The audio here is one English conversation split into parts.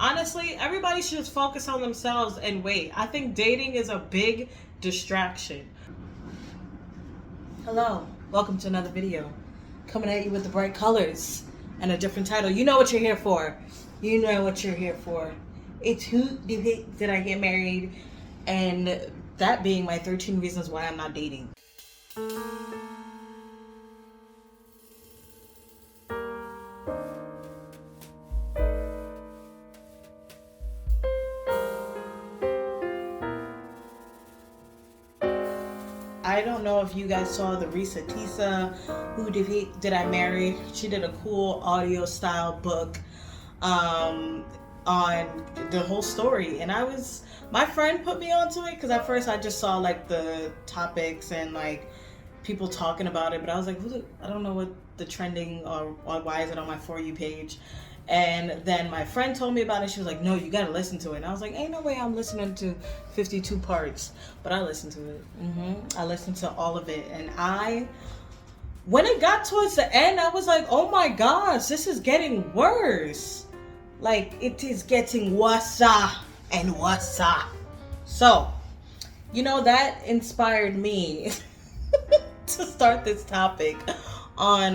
honestly, everybody should just focus on themselves and wait. I think dating is a big distraction. Hello, welcome to another video. Coming at you with the bright colors and a different title. You know what you're here for. You know what you're here for. It's who did I get married? And that being my 13 reasons why I'm not dating. I don't know if you guys saw the Reesa Teesa, Who Did I Marry? She did a cool audio style book on the whole story, and my friend put me onto it because at first I just saw like the topics and like people talking about it, but I was like, I don't know what the trending or why is it on my For You page. And then my friend told me about it. She was like, no, you gotta listen to it. And I was like, ain't no way I'm listening to 52 parts. But I listened to it. I listened to all of it. And when it got towards the end, I was like, oh my gosh, this is getting worse. Like, it is getting worse and worse. So, that inspired me to start this topic on,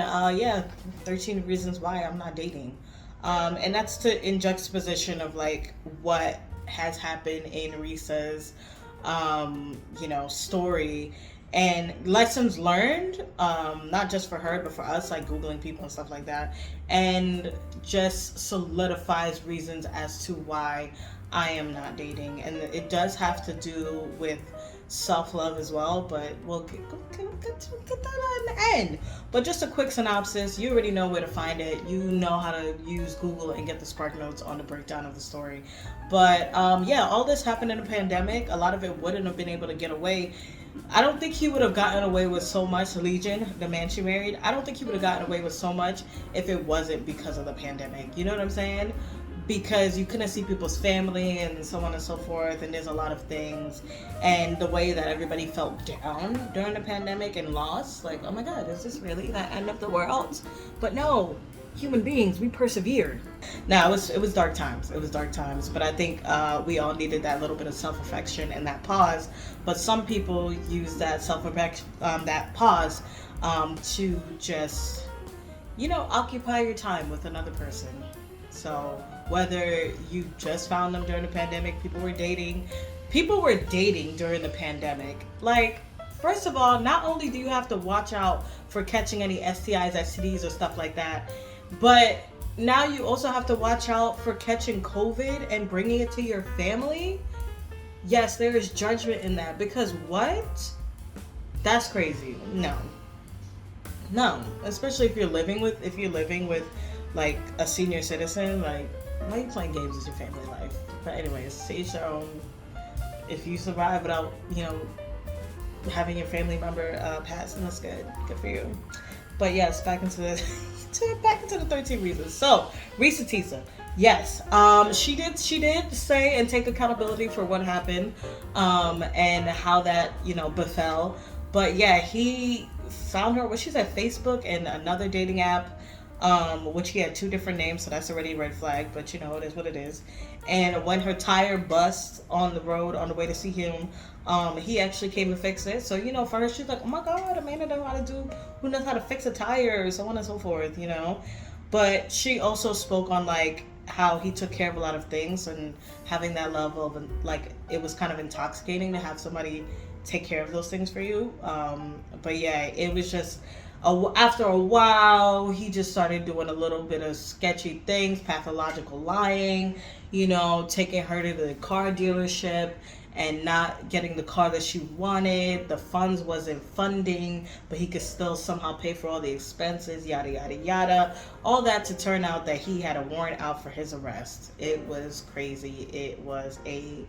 13 reasons why I'm not dating. And that's in juxtaposition of like what has happened in Reesa's, story and lessons learned, not just for her, but for us, like Googling people and stuff like that. And just solidifies reasons as to why I am not dating. And it does have to do with self-love as well, but we'll get that on the end. But just a quick synopsis, you already know where to find it. You know how to use Google and get the spark notes on the breakdown of the story. But all this happened in a pandemic. A lot of it wouldn't have been able to get away. I don't think he would have gotten away with so much. Legion, the man she married, I don't think he would have gotten away with so much if it wasn't because of the pandemic. You know what I'm saying? Because you couldn't see people's family and so on and so forth, and there's a lot of things, and the way that everybody felt down during the pandemic and lost, like, oh my god, is this really the end of the world? But no, human beings, we persevered. Now it was dark times, but I think we all needed that little bit of self-reflection and that pause. But some people use that self-reflection, that pause, to just occupy your time with another person. So whether you just found them during the pandemic, people were dating during the pandemic. Like, first of all, not only do you have to watch out for catching any STIs, STDs, or stuff like that, but now you also have to watch out for catching COVID and bringing it to your family. Yes, there is judgment in that, because what? That's crazy. No, especially if you're living with like a senior citizen. Like, why are you playing games with your family life? But anyways, to each their own. If you survive without, having your family member pass, then that's good. Good for you. But yes, back into the 13 reasons. So, Reesa Teesa. Yes, she did say and take accountability for what happened, and how that, befell. But yeah, he found her, what she said, Facebook and another dating app, which he had two different names, so that's already a red flag, but it is what it is. And when her tire busts on the road on the way to see him, he actually came and fixed it. So, for her, she's like, oh my god, a man who knows how to fix a tire, so on and so forth, But she also spoke on like how he took care of a lot of things, and having that level of, like, it was kind of intoxicating to have somebody take care of those things for you. But yeah, it was just, after a while, he just started doing a little bit of sketchy things, pathological lying, taking her to the car dealership and not getting the car that she wanted. The funds wasn't funding, but he could still somehow pay for all the expenses, yada, yada, yada. All that to turn out that he had a warrant out for his arrest. It was crazy. It was a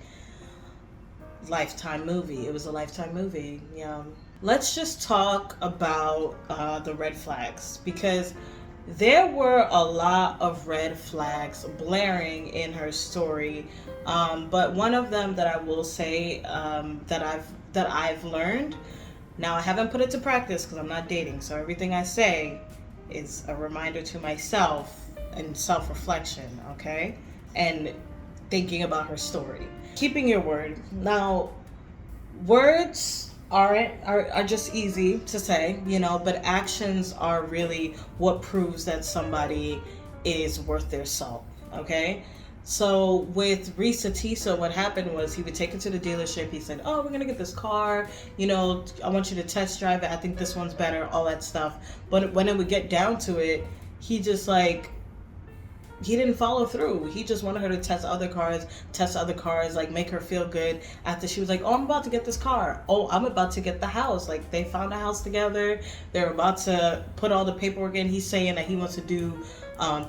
Lifetime movie. Yeah. Let's just talk about the red flags, because there were a lot of red flags blaring in her story, but one of them that I will say, that I've learned. Now, I haven't put it to practice because I'm not dating, so everything I say is a reminder to myself and self-reflection, okay? And thinking about her story. Keeping your word. Now, words are just easy to say, but actions are really what proves that somebody is worth their salt. Okay. So with Reesa Teesa, what happened was he would take it to the dealership. He said, "Oh, we're gonna get this car. I want you to test drive it. I think this one's better." All that stuff. But when it would get down to it, he just he didn't follow through. He just wanted her to test other cars, like make her feel good. After she was like, "Oh, I'm about to get this car. Oh, I'm about to get the house." Like they found a house together. They're about to put all the paperwork in. He's saying that he wants to do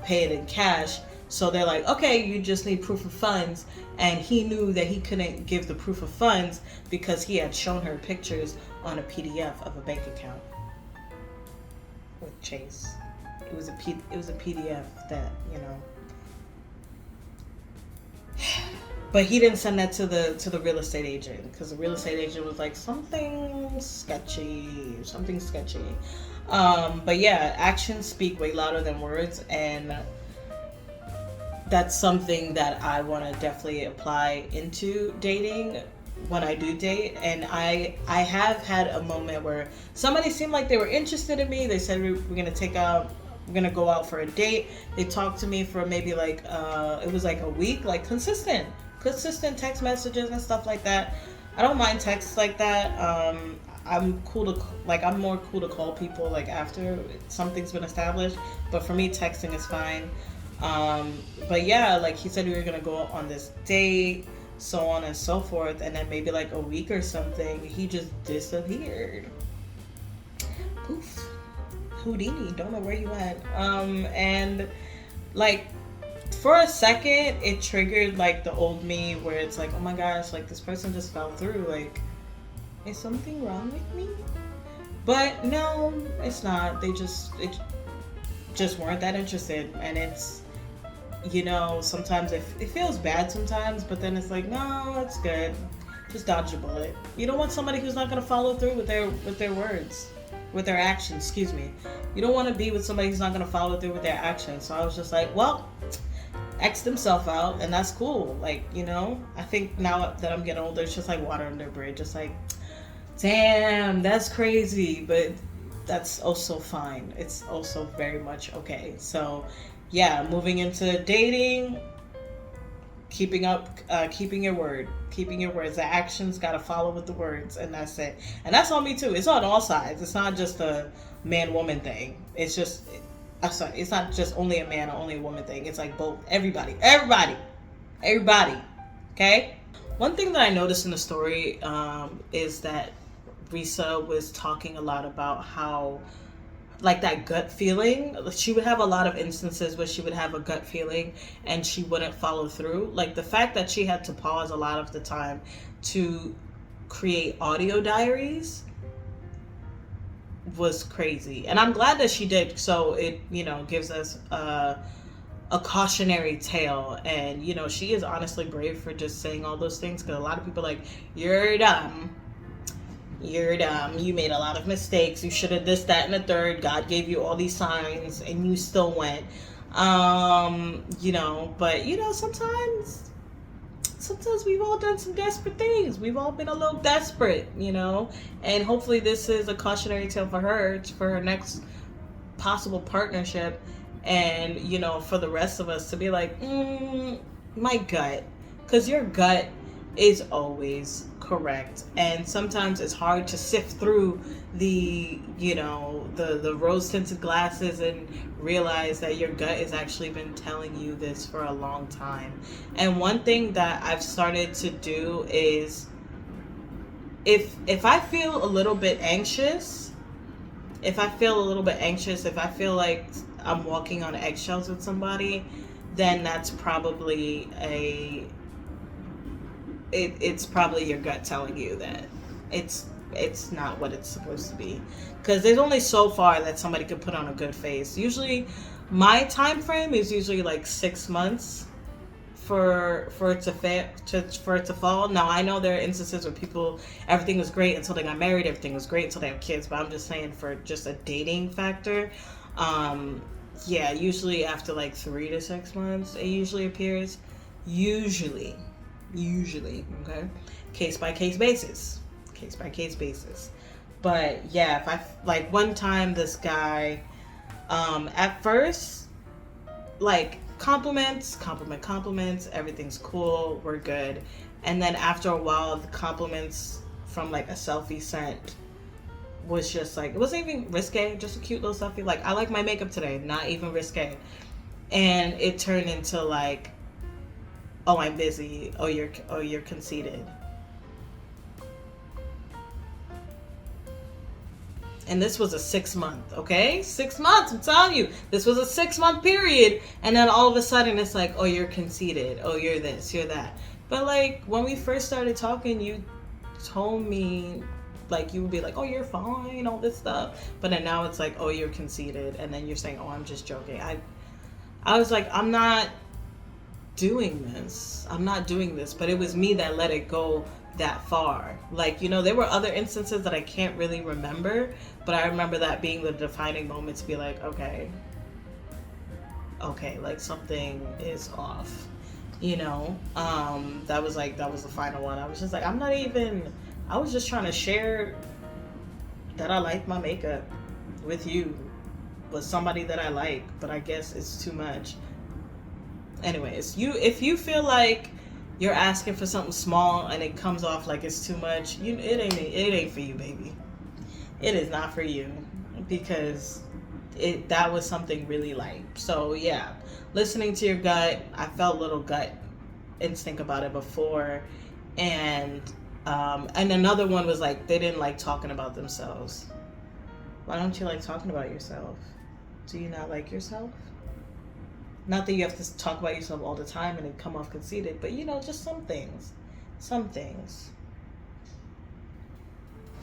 pay it in cash. So they're like, "Okay, you just need proof of funds." And he knew that he couldn't give the proof of funds because he had shown her pictures on a PDF of a bank account with Chase. It was a PDF that, but he didn't send that to the real estate agent because the real estate agent was like, something sketchy. But yeah, actions speak way louder than words, and that's something that I want to definitely apply into dating when I do date. And I have had a moment where somebody seemed like they were interested in me. They said we're gonna go out for a date. They talked to me for maybe it was like a week, like consistent text messages and stuff like that. I don't mind texts like that. I'm more cool to call people like after something's been established, but for me texting is fine. But yeah, like he said we were gonna go on this date, so on and so forth, and then maybe like a week or something he just disappeared. Poof. Houdini, don't know where you went. And like for a second it triggered like the old me where it's like, oh my gosh, like this person just fell through, like is something wrong with me? But no, it's not. They just weren't that interested. And it's sometimes it feels bad sometimes, but then it's like, no, it's good, just dodge a bullet. You don't want somebody who's not going to follow through with their words, with their actions, excuse me. You don't want to be with somebody who's not going to follow through with their actions. So I was just like, well, X themselves out, and that's cool. Like, I think now that I'm getting older, it's just like water under a bridge. It's like, damn, that's crazy, but that's also fine. It's also very much okay. So yeah, moving into dating, keeping your word. The actions got to follow with the words, and that's it. And that's on me too. It's on all sides. It's not just a man-woman thing. It's just, it's not just only a man or only a woman thing. It's like both. Everybody. Okay? One thing that I noticed in the story is that Reesa was talking a lot about how, like, that gut feeling. She would have a lot of instances where she would have a gut feeling and she wouldn't follow through. Like the fact that she had to pause a lot of the time to create audio diaries was crazy. And I'm glad that she did. So it, gives us a cautionary tale. And, she is honestly brave for just saying all those things, because a lot of people are like, you're dumb. You made a lot of mistakes. You should have this, that, and the third. God gave you all these signs and you still went. But sometimes we've all done some desperate things. We've all been a little desperate, and hopefully this is a cautionary tale for her next possible partnership. And, for the rest of us to be like, my gut, because your gut is always correct. And sometimes it's hard to sift through the rose tinted glasses and realize that your gut has actually been telling you this for a long time. And one thing that I've started to do is, if I feel a little bit anxious, if I feel like I'm walking on eggshells with somebody, then that's probably it's probably your gut telling you that it's not what it's supposed to be. Because there's only so far that somebody could put on a good face. Usually, my time frame is usually like 6 months for it to fall. Now I know there are instances where people, everything was great until they got married, everything was great until they have kids. But I'm just saying, for just a dating factor, usually after like 3 to 6 months, it usually appears. Usually, okay, case by case basis, But yeah, if I like one time, this guy, at first, like compliments, everything's cool, we're good, and then after a while, the compliments from like a selfie sent was just like, it wasn't even risque, just a cute little selfie. Like, I like my makeup today, not even risque, and it turned into like, oh, I'm busy. Oh, you're conceited. And this was a 6 month, okay? 6 months, I'm telling you. This was a 6 month period. And then all of a sudden it's like, oh, you're conceited. Oh, you're this, you're that. But like, when we first started talking, you told me, like, you would be like, oh, you're fine, all this stuff. But then now it's like, oh, you're conceited. And then you're saying, oh, I'm just joking. I was like, I'm not doing this. I'm not doing this. But it was me that let it go that far. Like, there were other instances that I can't really remember, but I remember that being the defining moment to be like, okay, like something is off. That was the final one. I was just like, I was just trying to share that I like my makeup with you, with somebody that I like, but I guess it's too much. Anyways, if you feel like you're asking for something small and it comes off like it's too much, it ain't for you, baby. It is not for you, because that was something really light. So yeah, listening to your gut, I felt little gut instinct about it before, and another one was like, they didn't like talking about themselves. Why don't you like talking about yourself? Do you not like yourself? Not that you have to talk about yourself all the time and then come off conceited, but just some things. Some things.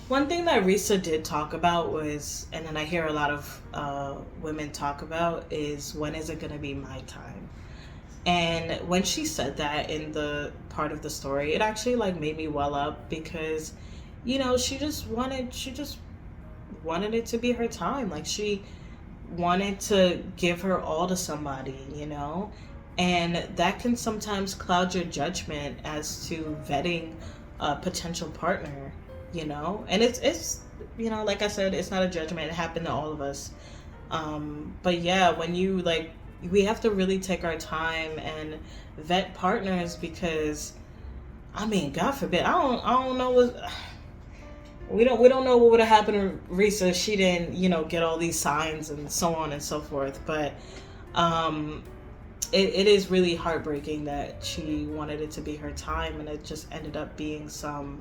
One thing that Reesa did talk about was, and then I hear a lot of women talk about, is, when is it going to be my time? And when she said that in the part of the story, it actually like made me well up, because, she just wanted it to be her time. Like, she wanted to give her all to somebody, and that can sometimes cloud your judgment as to vetting a potential partner, and it's like I said, it's not a judgment, it happened to all of us. But yeah, when you like, we have to really take our time and vet partners, because God forbid, I don't know what we don't know what would have happened to Reesa if she didn't, get all these signs and so on and so forth. But it is really heartbreaking that she wanted it to be her time, and it just ended up being some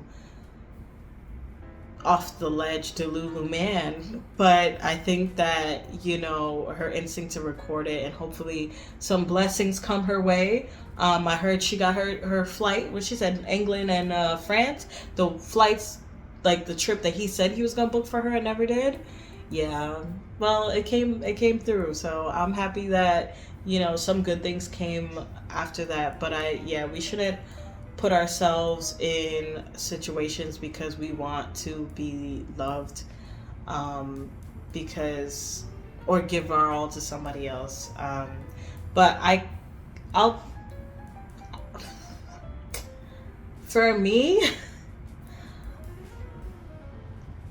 off the ledge Delulu man. But I think that, her instinct to record it, and hopefully some blessings come her way. I heard she got her flight, what she said, England and France. The flights, like the trip that he said he was gonna book for her and never did. Yeah, well, it came through, so I'm happy that some good things came after that. But we shouldn't put ourselves in situations because we want to be loved, because, or give our all to somebody else. But I'll for me,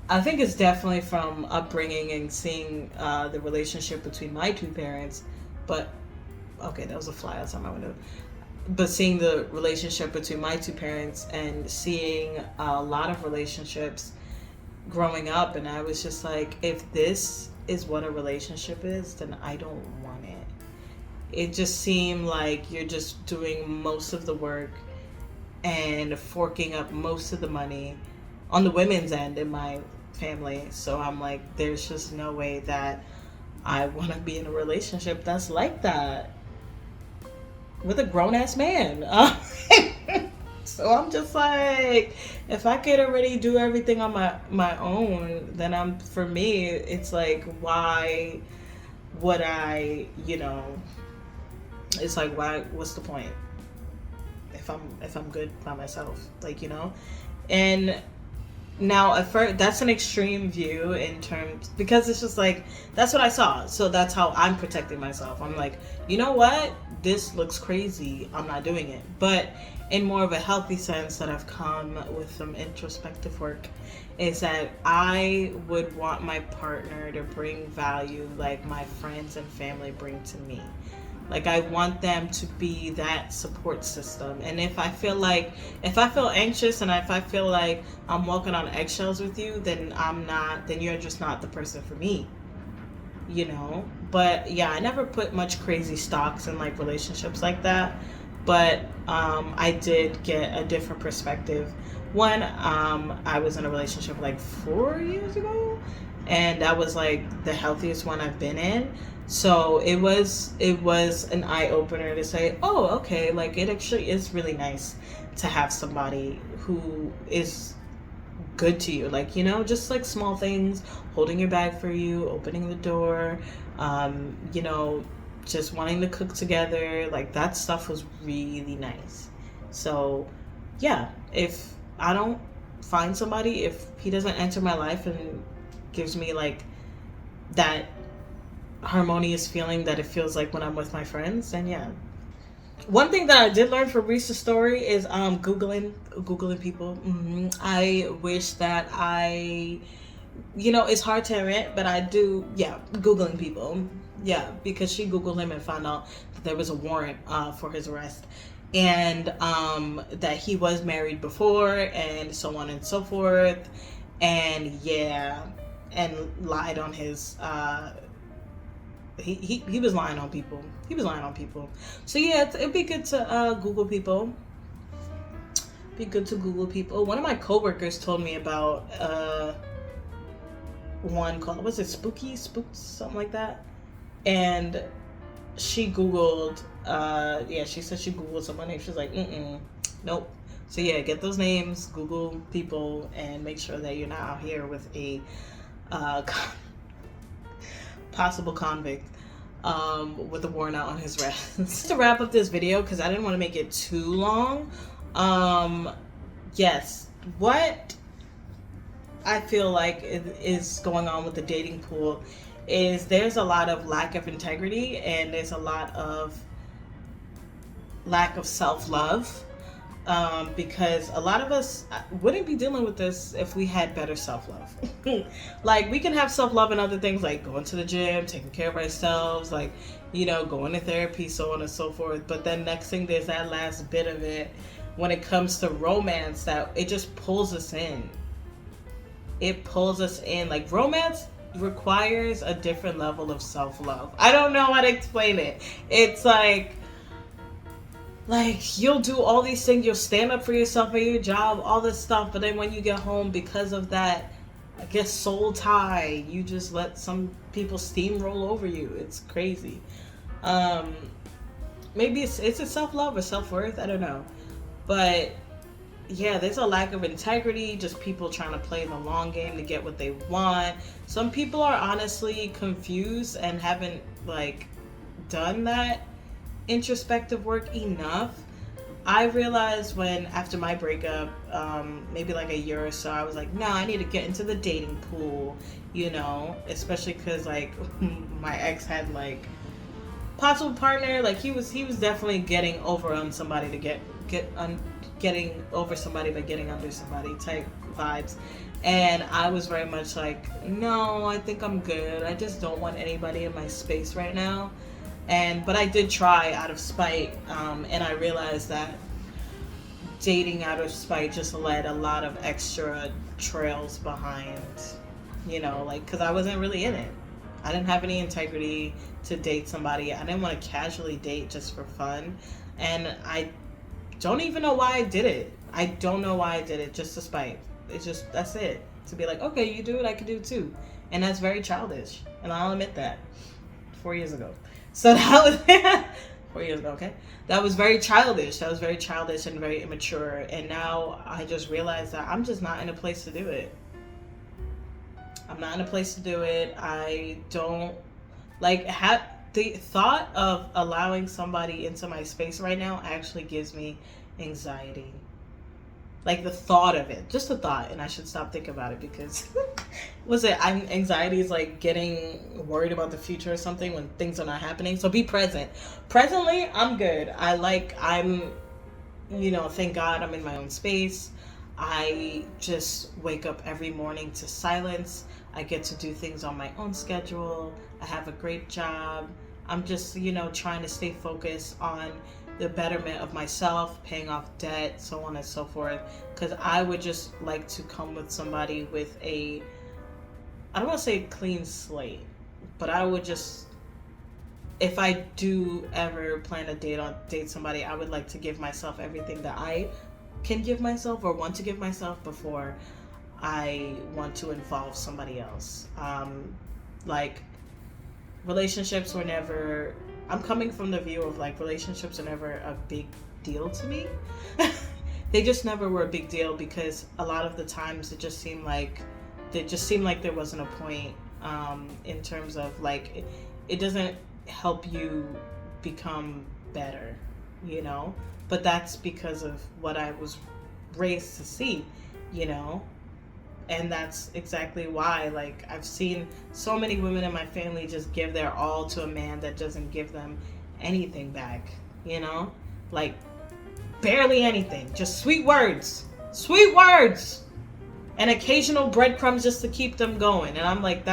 I think it's definitely from upbringing and seeing the relationship between my two parents. But okay, that was a fly outside my window. But seeing the relationship between my two parents, and seeing a lot of relationships growing up, and I was just like, if this is what a relationship is, then I don't want it. It just seemed like you're just doing most of the work and forking up most of the money on the women's end in my family. So I'm like, there's just no way that I want to be in a relationship that's like that with a grown-ass man. So I'm just like, if I could already do everything on my own, then for me, it's like, why would I, it's like, what's the point if I'm good by myself, like, and Now, at first, that's an extreme view in terms because it's just like that's what I saw. So that's how I'm protecting myself. I'm like, you know what? This looks crazy. I'm not doing it. But in more of a healthy sense that I've come with some introspective work is that I would want my partner to bring value like my friends and family bring to me. Like I want them to be that support system. And if I feel anxious and if I feel like I'm walking on eggshells with you, then you're just not the person for me, you know? But yeah, I never put much crazy stocks in like relationships like that. But I did get a different perspective. One, I was in a relationship like 4 years ago, and that was like the healthiest one I've been in. So it was an eye opener to say, oh, okay, like it actually is really nice to have somebody who is good to you, like, just like small things, holding your bag for you, opening the door, you know, just wanting to cook together, like that stuff was really nice. So yeah, if I don't find somebody, if he doesn't enter my life and gives me like that harmonious feeling that it feels like when I'm with my friends, then yeah. One thing that I did learn from Reese's story is googling people. I wish that it's hard to admit, but I do, yeah, googling people, yeah, because she googled him and found out that there was a warrant for his arrest, and that he was married before, and so on and so forth, and yeah, and lied on his he was lying on people. He was lying on people. So yeah, it'd be good to Google people. Be good to Google people. One of my coworkers told me about one called, was it Spooks, something like that. And she Googled, she said she Googled someone and she was like, nope. So yeah, get those names, Google people, and make sure that you're not out here with a possible convict with a warrant out on his arrest. Just to wrap up this video, because I didn't want to make it too long, yes, what I feel like is going on with the dating pool is there's a lot of lack of integrity and there's a lot of lack of self-love, because a lot of us wouldn't be dealing with this if we had better self-love. Like, we can have self-love and other things like going to the gym, taking care of ourselves, like, going to therapy, so on and so forth. But then next thing, there's that last bit of it when it comes to romance, that it just pulls us in. It pulls us in. Like, romance requires a different level of self-love. I don't know how to explain it. It's like you'll do all these things, you'll stand up for yourself at your job, all this stuff, but then when you get home, because of that, I guess, soul tie, you just let some people steamroll over you. It's crazy. Maybe it's a self-love or self-worth, I don't know. But yeah, there's a lack of integrity, just people trying to play the long game to get what they want. Some people are honestly confused and haven't done that introspective work enough. I realized when, after my breakup, maybe like a year or so, I was like, no, I need to get into the dating pool, especially because my ex had possible partner, he was definitely getting over on somebody to getting over somebody by getting under somebody type vibes. And I was very much like, no, I think I'm good. I just don't want anybody in my space right now. But I did try out of spite, and I realized that dating out of spite just led a lot of extra trails behind, because I wasn't really in it. I didn't have any integrity to date somebody. I didn't want to casually date just for fun. And I don't even know why I did it. I don't know why I did it, just to spite. It's just, that's it. To be like, okay, you do it, I can do it too. And that's very childish. And I'll admit that. 4 years ago. So that was 4 years ago, okay? That was very childish. That was very childish and very immature. And now I just realized that I'm just not in a place to do it. I'm not in a place to do it. I don't the thought of allowing somebody into my space right now actually gives me anxiety. Like the thought of it, just the thought, and I should stop thinking about it because was it anxiety is like getting worried about the future or something when things are not happening. So be present. Presently, I'm good. I'm thank God I'm in my own space. I just wake up every morning to silence. I get to do things on my own schedule. I have a great job. I'm just, trying to stay focused on the betterment of myself, paying off debt, so on and so forth. Because I would just like to come with somebody with I don't want to say clean slate, but I would just, if I do ever plan to date somebody, I would like to give myself everything that I can give myself or want to give myself before I want to involve somebody else. Like relationships were never, I'm coming from the view of like relationships are never a big deal to me. They just never were a big deal because a lot of the times it just seemed like there wasn't a point, in terms of like it doesn't help you become better, but that's because of what I was raised to see, and that's exactly why, like, I've seen so many women in my family just give their all to a man that doesn't give them anything back, like barely anything, just sweet words and occasional breadcrumbs just to keep them going. And I'm like,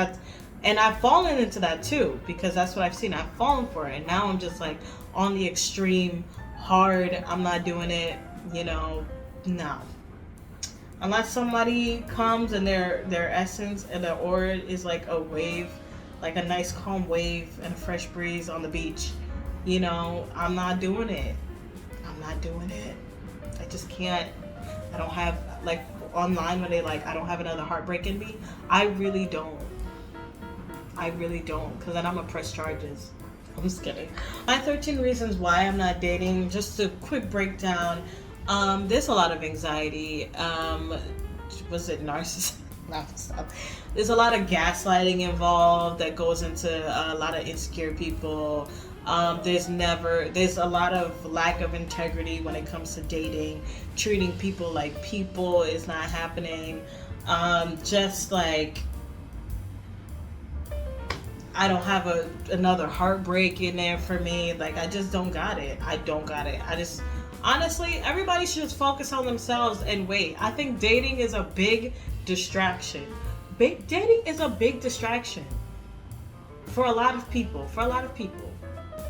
and I've fallen into that too, because that's what I've seen. I've fallen for it, and now I'm just like on the extreme hard. I'm not doing it, no. Unless somebody comes and their essence and their aura is like a wave, like a nice calm wave and a fresh breeze on the beach, I'm not doing it. I just can't. I don't have, like, online when they like, I don't have another heartbreak in me. I really don't, because then I'm gonna press charges. I'm just kidding. My 13 reasons why I'm not dating, just a quick breakdown. There's a lot of anxiety. Was it narcissism? There's a lot of gaslighting involved that goes into a lot of insecure people. There's a lot of lack of integrity when it comes to dating. Treating people like people is not happening. Just like, I don't have another heartbreak in there for me. Like, I just don't got it. Honestly, everybody should just focus on themselves and wait. I think dating is a big distraction. Dating is a big distraction for a lot of people.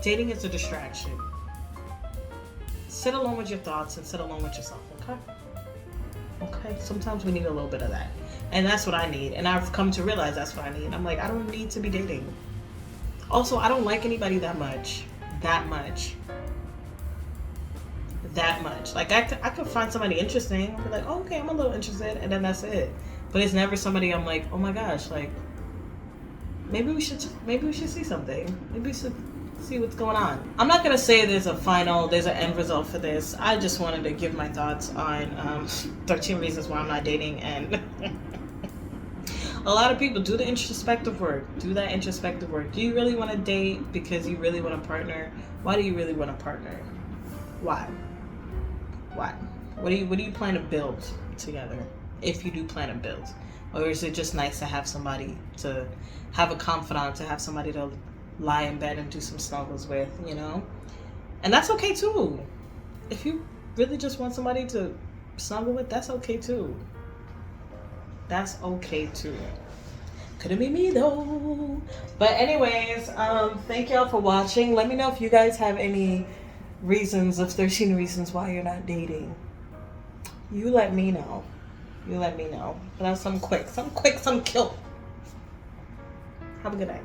Dating is a distraction. Sit alone with your thoughts and sit alone with yourself, okay? Sometimes we need a little bit of that. And that's what I need. And I've come to realize that's what I need. I'm like, I don't need to be dating. Also, I don't like anybody that much. Like, I could find somebody interesting. I'll be like, oh, okay, I'm a little interested. And then that's it. But it's never somebody I'm like, oh my gosh, like, maybe we should see something. Maybe we should see what's going on. I'm not gonna say there's an end result for this. I just wanted to give my thoughts on 13 reasons why I'm not dating. And a lot of people do the introspective work. Do that introspective work. Do you really want to date because you really want a partner? Why do you really want a partner? Why? What do you plan to build together? If you do plan to build, or is it just nice to have somebody to have a confidant, to have somebody to lie in bed and do some snuggles with, And that's okay too. If you really just want somebody to snuggle with, that's okay too. Couldn't be me though. But anyways, thank y'all for watching. Let me know if you guys have any reasons of 13 reasons why you're not dating. You let me know. But that's some quick, some kill. Have a good night.